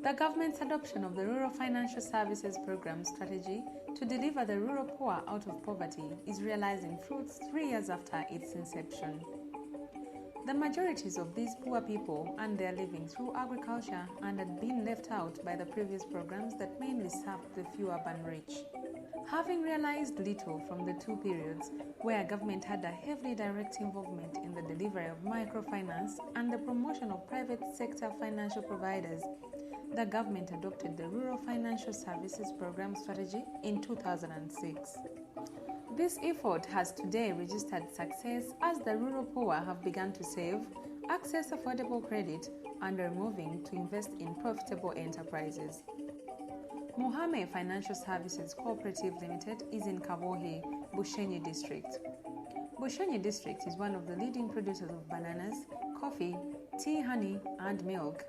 The government's adoption of the Rural Financial Services Program strategy to deliver the rural poor out of poverty is realizing fruits 3 years after its inception. The majorities of these poor people earn their living through agriculture and had been left out by the previous programs that mainly served the few urban rich. Having realized little from the two periods, where government had a heavily direct involvement in the delivery of microfinance and the promotion of private sector financial providers, the government adopted the Rural Financial Services Program strategy in 2006. This effort has today registered success as the rural poor have begun to save, access affordable credit, and are moving to invest in profitable enterprises. Muhame Financial Services Cooperative Limited is in Kabohe, Bushenyi District. Bushenyi District is one of the leading producers of bananas, coffee, tea, honey, and milk.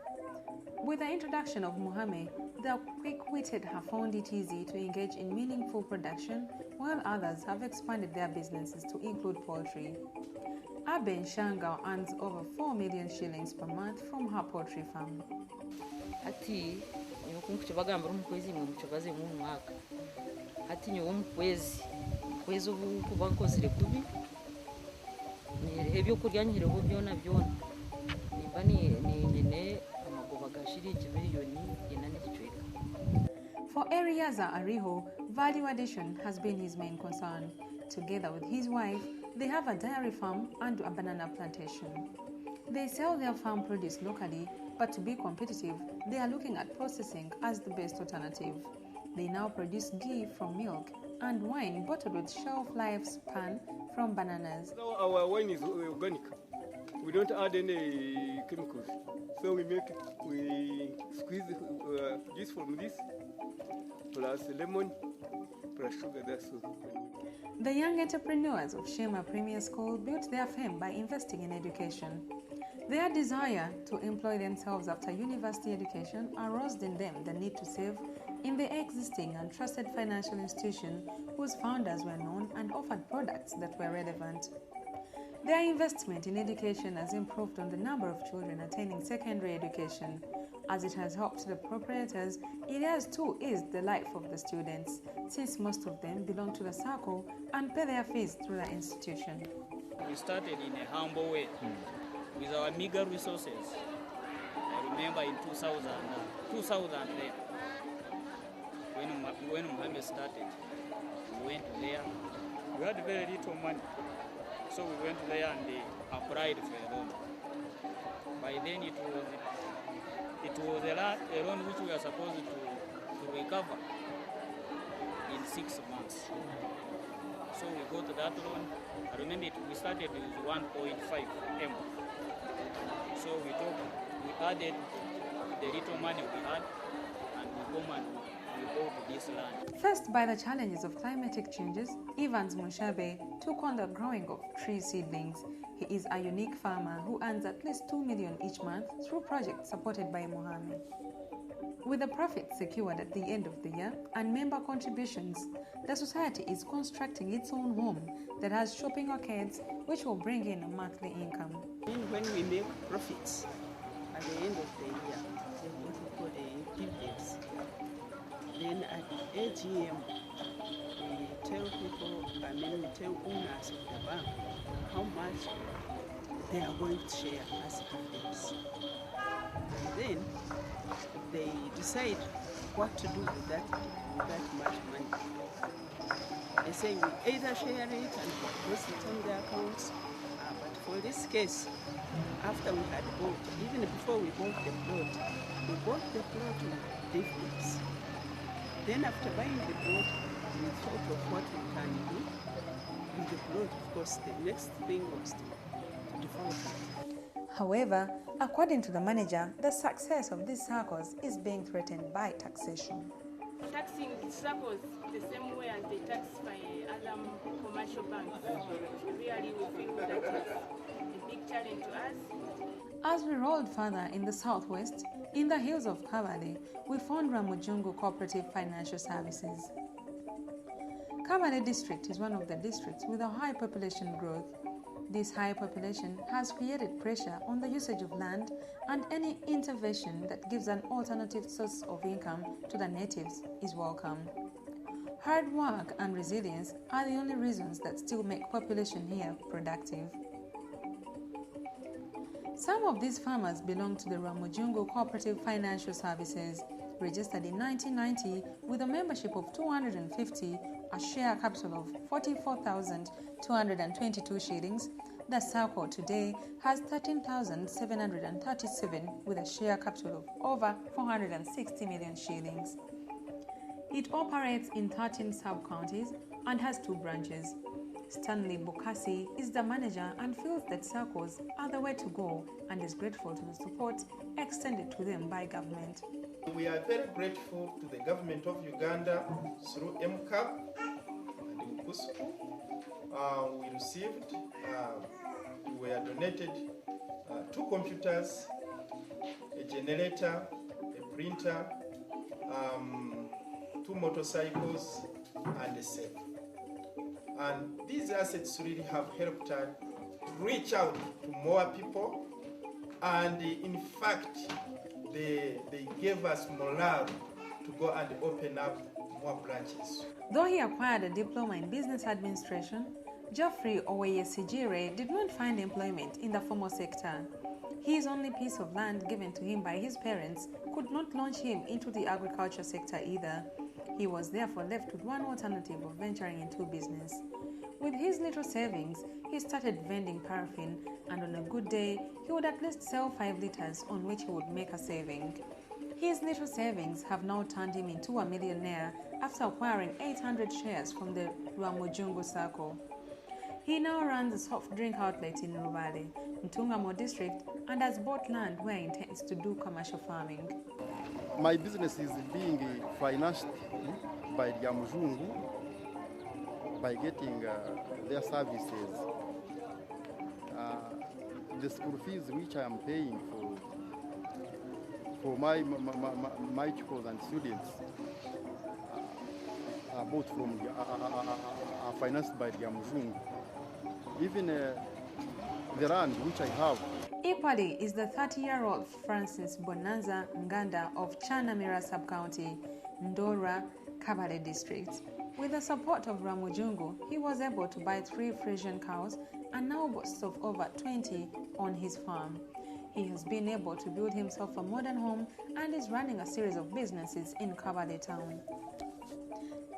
With the introduction of Muhame, the quick-witted have found it easy to engage in meaningful production, while others have expanded their businesses to include poultry. Aben Shanga earns over 4 million shillings per month from her poultry farm. Ati nyokunkucho bagambira omukwezi mwe muchokaze mu mwaka. Ati nyo omukwezi obu kubankozire kubi. Ni ebyo kurya nyireho byona byona. Nimba ni For Eriaza Ariho, value addition has been his main concern. Together with his wife, they have a dairy farm and a banana plantation. They sell their farm produce locally, but to be competitive, they are looking at processing as the best alternative. They now produce ghee from milk and wine bottled with shelf lifespan from bananas. So our wine is organic. We don't add any chemicals. So we squeeze this from this, plus lemon, plus sugar, that's all. The young entrepreneurs of Shema Premier School built their fame by investing in education. Their desire to employ themselves after university education aroused in them the need to save in the existing and trusted financial institution whose founders were known and offered products that were relevant. Their investment in education has improved on the number of children attaining secondary education. As it has helped the proprietors, it has too eased the life of the students, since most of them belong to the SACCO and pay their fees through the institution. We started in a humble way with our meager resources. I remember in 2000 there, when Muhammad started, we went there. We had very little money. So we went there and they applied for a loan. By then it was a loan which we were supposed to recover in 6 months. So we got that loan. I remember we started with 1.5 M. So we added the little money we had and we come and we bought this land. Faced by the challenges of climatic changes, Evans Mushabe took on the growing of tree seedlings. He is a unique farmer who earns at least 2 million each month through projects supported by Muhammad. With the profits secured at the end of the year and member contributions, the society is constructing its own home that has shopping arcades which will bring in a monthly income. When we make profits at the end of the year, they what we call the dividends. Then at AGM, we tell people, we tell owners of the bank how much they are going to share as dividends. And then they decide what to do with that much money. They say we either share it and deposit it on their accounts, but for this case, after we had bought, even before we bought the plot with dividends. Then after buying the plot, we thought of what we can do. With the growth, of course, the next thing was to develop it. However, according to the manager, the success of these SACCOs is being threatened by taxation. Taxing SACCOs the same way as they tax by other commercial banks, really we feel that is a big challenge to us. As we rolled further in the southwest, in the hills of Kabale, we found Ramujungu Cooperative Financial Services. Kabale district is one of the districts with a high population growth. This high population has created pressure on the usage of land, and any intervention that gives an alternative source of income to the natives is welcome. Hard work and resilience are the only reasons that still make population here productive. Some of these farmers belong to the Ramujungu Cooperative Financial Services, registered in 1990 with a membership of 250, a share capital of 44,222 shillings. The SACCO today has 13,737 with a share capital of over 460 million shillings. It operates in 13 sub-counties and has 2 branches. Stanley Bukasi is the manager and feels that SACCOs are the way to go and is grateful to the support extended to them by government. We are very grateful to the government of Uganda through MCAP and UPUSCO. We received, we were donated 2 computers, a generator, a printer, 2 motorcycles, and a safe. And these assets really have helped us reach out to more people, and in fact, they gave us morale to go and open up more branches. Though he acquired a diploma in business administration, Geoffrey Oweyesigire did not find employment in the formal sector. His only piece of land given to him by his parents could not launch him into the agriculture sector either. He was therefore left with one alternative of venturing into business. With his little savings, he started vending paraffin, and on a good day, he would at least sell 5 liters on which he would make a saving. His little savings have now turned him into a millionaire after acquiring 800 shares from the Ramujungu SACCO. He now runs a soft drink outlet in Rubale, Ntungamo district, and has bought land where he intends to do commercial farming. My business is being financed by Ramujungu by getting their services. The school fees which I am paying for my children and students are both from are financed by Ramujungu. Even the land which I have. Equally is the 30-year-old Francis Bonanza Nganda of Chanamira sub-county, Ndora, Kabale district. With the support of Ramujungu, he was able to buy 3 Frisian cows and now boasts of over 20 on his farm. He has been able to build himself a modern home and is running a series of businesses in Kabale town.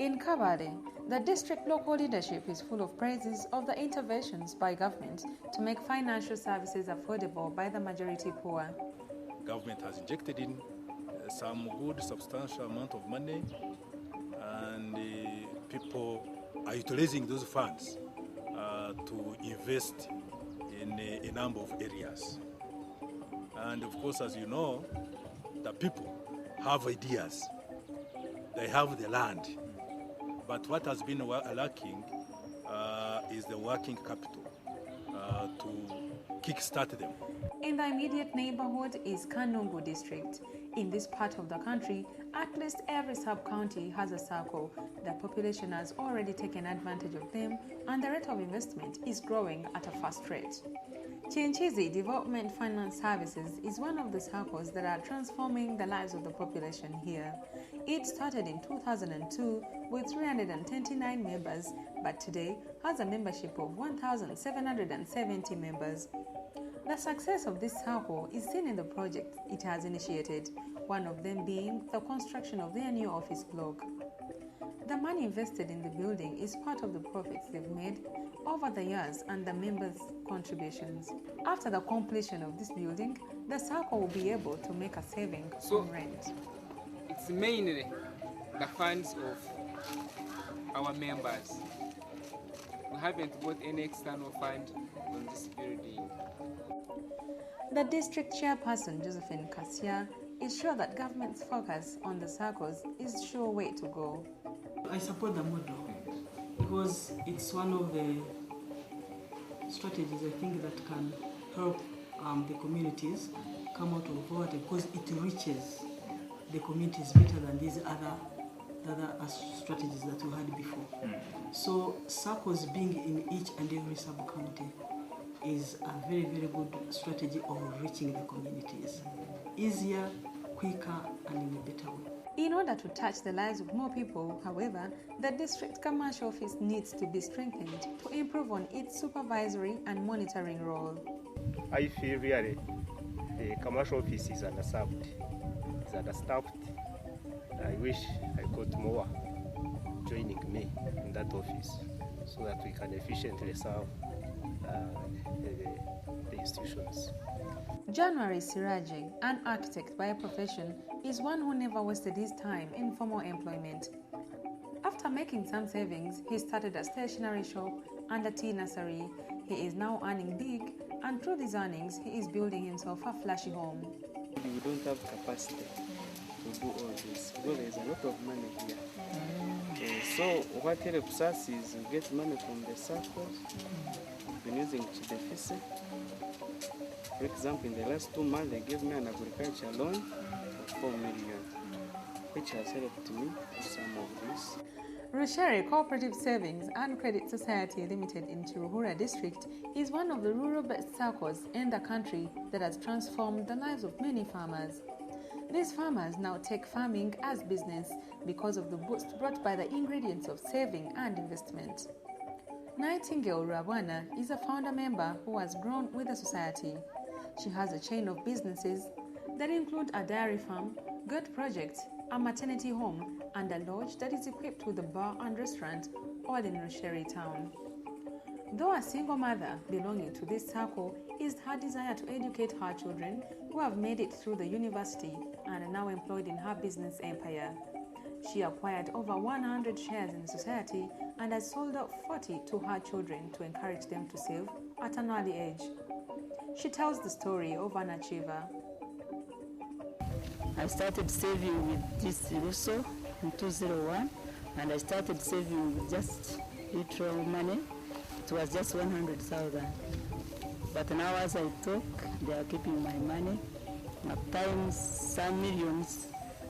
In Kabale, the district local leadership is full of praises of the interventions by government to make financial services affordable by the majority poor. Government has injected in some good substantial amount of money, and people are utilizing those funds to invest in a number of areas. And of course, as you know, the people have ideas. They have the land. But what has been lacking is the working capital to kickstart them. In the immediate neighborhood is Kanungu district. In this part of the country, at least every sub-county has a SACCO. The population has already taken advantage of them, and the rate of investment is growing at a fast rate. Chinchizi Development Finance Services is one of the SACCOs that are transforming the lives of the population here. It started in 2002 with 329 members, but today has a membership of 1,770 members. The success of this SACCO is seen in the projects it has initiated, one of them being the construction of their new office block. The money invested in the building is part of the profits they've made over the years and the members' contributions. After the completion of this building, the SACCO will be able to make a saving on rent. It's mainly the funds of our members. We haven't got any external fund on this building. The district chairperson, Josephine Kasia, is sure that government's focus on the SACCOs is the sure way to go. I support the model because it's one of the strategies I think that can help the communities come out of poverty because it reaches the communities better than these other strategies that we had before. So SACCOs being in each and every sub-county is a very, very good strategy of reaching the communities. Easier, quicker, and in a better way. In order to touch the lives of more people, however, the district commercial office needs to be strengthened to improve on its supervisory and monitoring role. I feel really the commercial office is underserved, is understaffed. I wish I got more joining me in that office so that we can efficiently serve the institutions. January Siraji, an architect by profession, is one who never wasted his time in formal employment. After making some savings, he started a stationery shop and a tea nursery. He is now earning big, and through these earnings, he is building himself a flashy home. We don't have capacity to do all this because there is a lot of money here. So what helps us is we get money from the SACCOs. We've been using Chidefise. For example, in the last 2 months, they gave me an agriculture loan of 4 million, which has helped me with some of this. Rushere Cooperative Savings and Credit Society Limited in Chiruhura District is one of the rural-based SACCOs in the country that has transformed the lives of many farmers. These farmers now take farming as business because of the boost brought by the ingredients of saving and investment. Nightingale Rabwana is a founder member who has grown with the society. She has a chain of businesses that include a dairy farm, goat projects, a maternity home, and a lodge that is equipped with a bar and restaurant, all in Rushere town. Though a single mother belonging to this SACCO, is her desire to educate her children who have made it through the university and are now employed in her business empire. She acquired over 100 shares in the society and has sold out 40 to her children to encourage them to save at an early age. She tells the story of an achiever. I started saving with this Russo in 2001, and I started saving with just little money. It was just 100,000. But now as I talk, they are keeping my money. At times, some millions,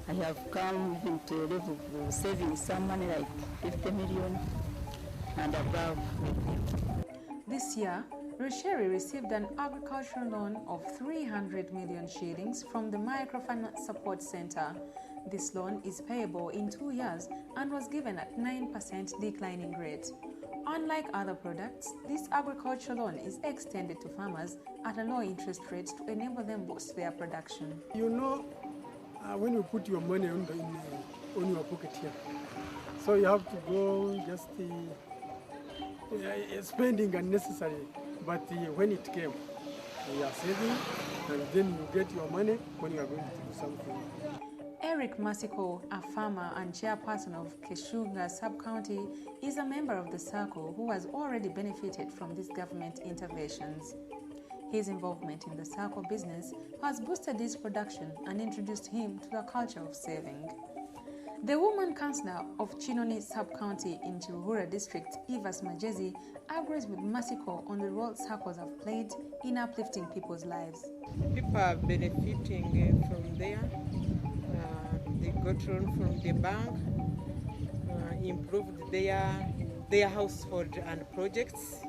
I have come even to a level of saving some money like 50 million and above. This year, Rushere received an agricultural loan of 300 million shillings from the Microfinance Support Center. This loan is payable in 2 years and was given at 9% declining rate. Unlike other products, this agricultural loan is extended to farmers at a low interest rate to enable them boost their production. You know, when you put your money on your pocket here, so you have to go just spending unnecessary. But when it came, you are saving, and then you get your money when you are going to do something. Eric Masiko, a farmer and chairperson of Keshunga Sub-County, is a member of the SACCO who has already benefited from these government interventions. His involvement in the SACCO business has boosted his production and introduced him to the culture of saving. The woman councillor of Chinoni Sub-County in Chiruhura District, Evas Majezi, agrees with Masiko on the role SACCOs have played in uplifting people's lives. People are benefiting from there. They got loan from the bank, improved their household and projects.